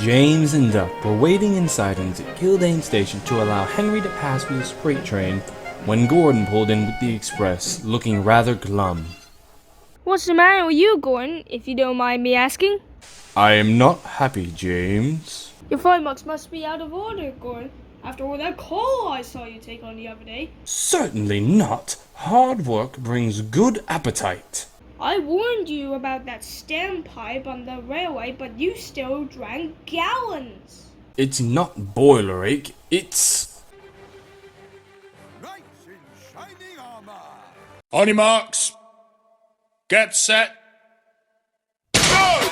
James and Duck were waiting in sidings at Kildane Station to allow Henry to pass with his freight train when Gordon pulled in with the express, looking rather glum. What's the matter with you, Gordon, if you don't mind me asking? I am not happy, James. Your flight marks must be out of order, Gordon, after all that coal I saw you take on the other day. Certainly not. Hard work brings good appetite. I warned you about that standpipe on the railway, but you still drank gallons. It's not boiler ache, it's... Knights in shining armor. On your marks. Get set. Go!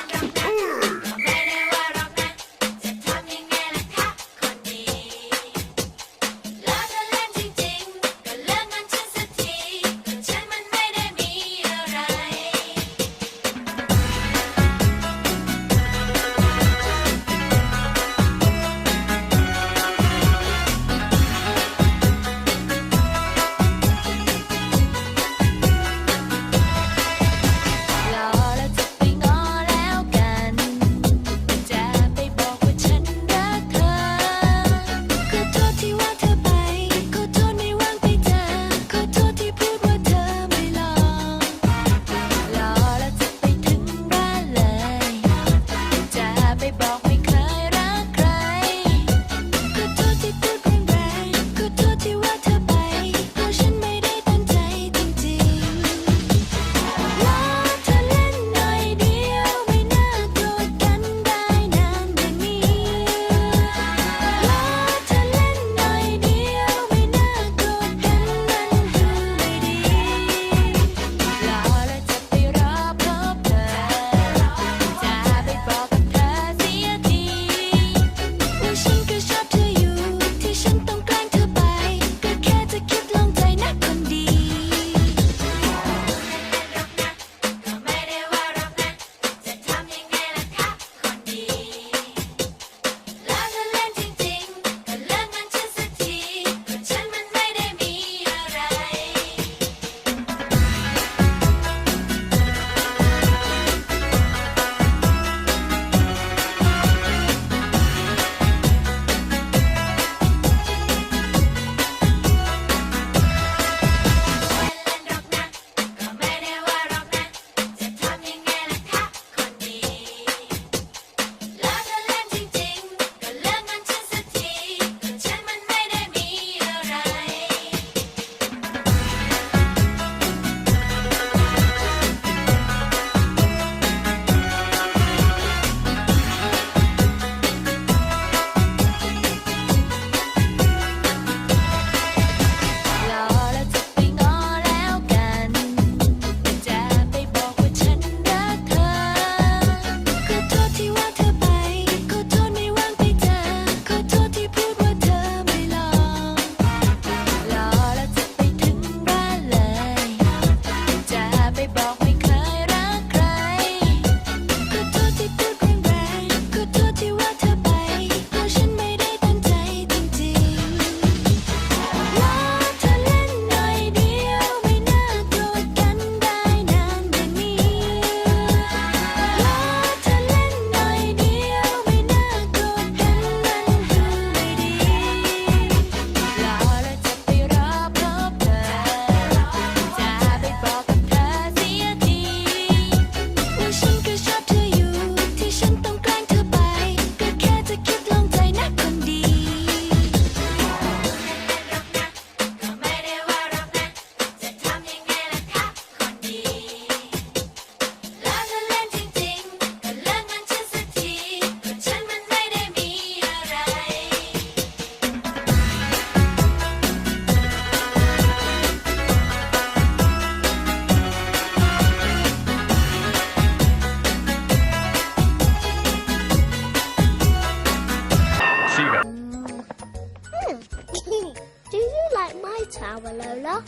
tower, Lola.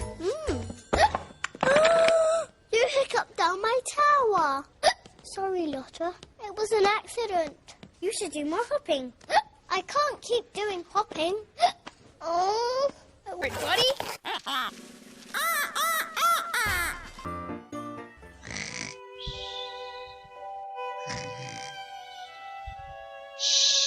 You hiccuped down my tower. Sorry, Lotta. It was an accident. You should do more hopping. I can't keep doing hopping. Oh. Right, buddy? Shh.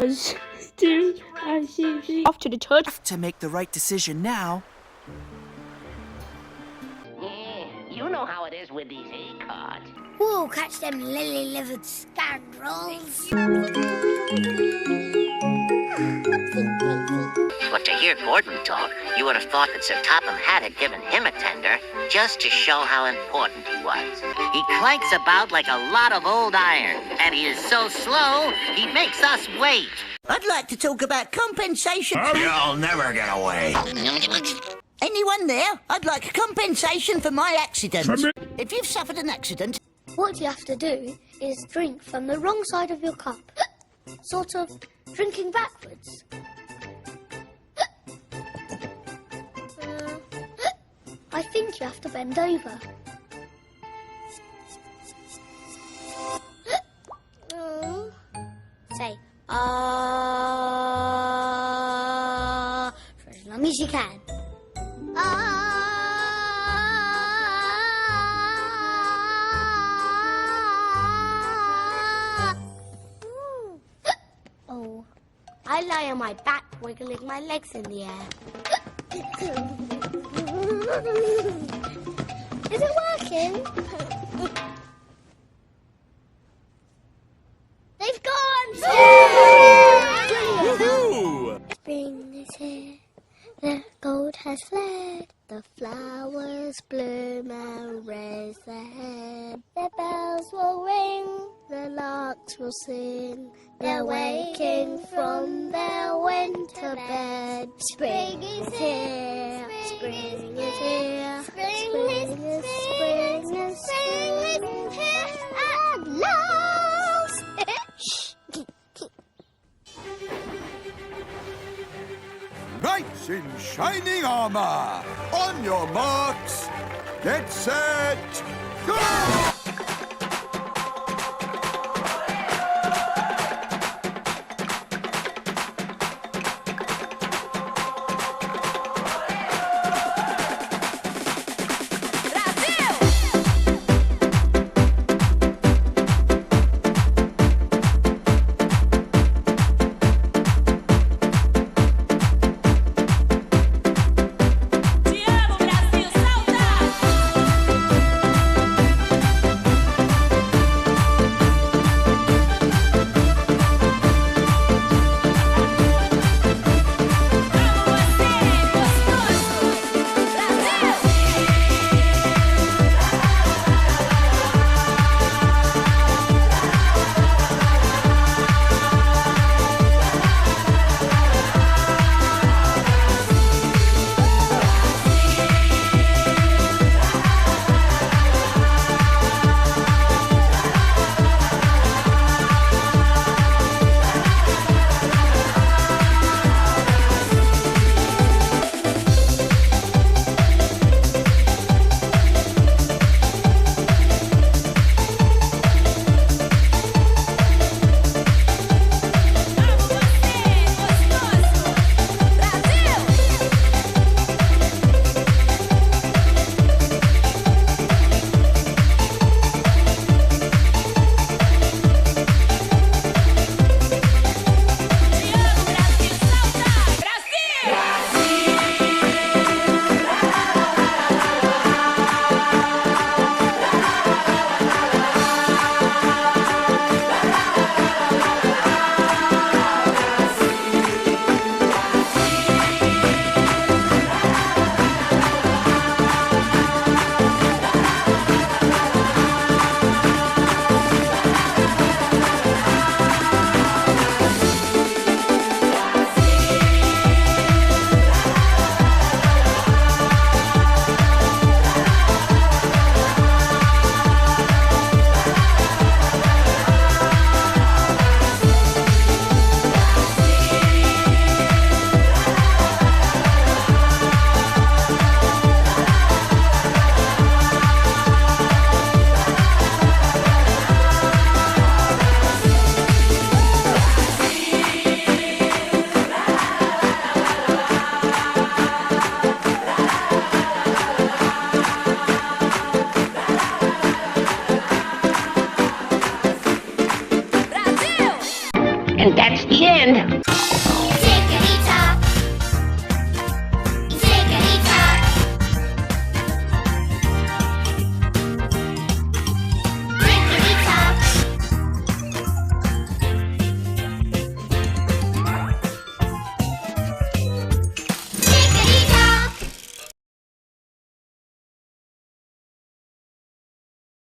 was to off to the church. To make the right decision now. You know how it is with these e-cards. Whoa, catch them lily-livered scoundrels. But to hear Gordon talk, you would have thought that Sir Topham Hatt had given him a tender just to show how important he was. He clanks about like a lot of old iron, and he is so slow, he makes us wait. I'd like to talk about compensation. You'll never get away. Anyone there? I'd like compensation for my accident. If you've suffered an accident... What you have to do is drink from the wrong side of your cup. Sort of drinking backwards. I think you have to bend over. Say, for as long as you can. Oh, I lie on my back, wiggling my legs in the air. Is it working? They've gone! Spring is here, the gold has fled, the flowers bloom and raise their head. The bells will ring, the larks will sing, they're waking from their winter bed. Spring is here, spring is here, spring is here at last. Knights in shining armor. On your marks. Get set. Go!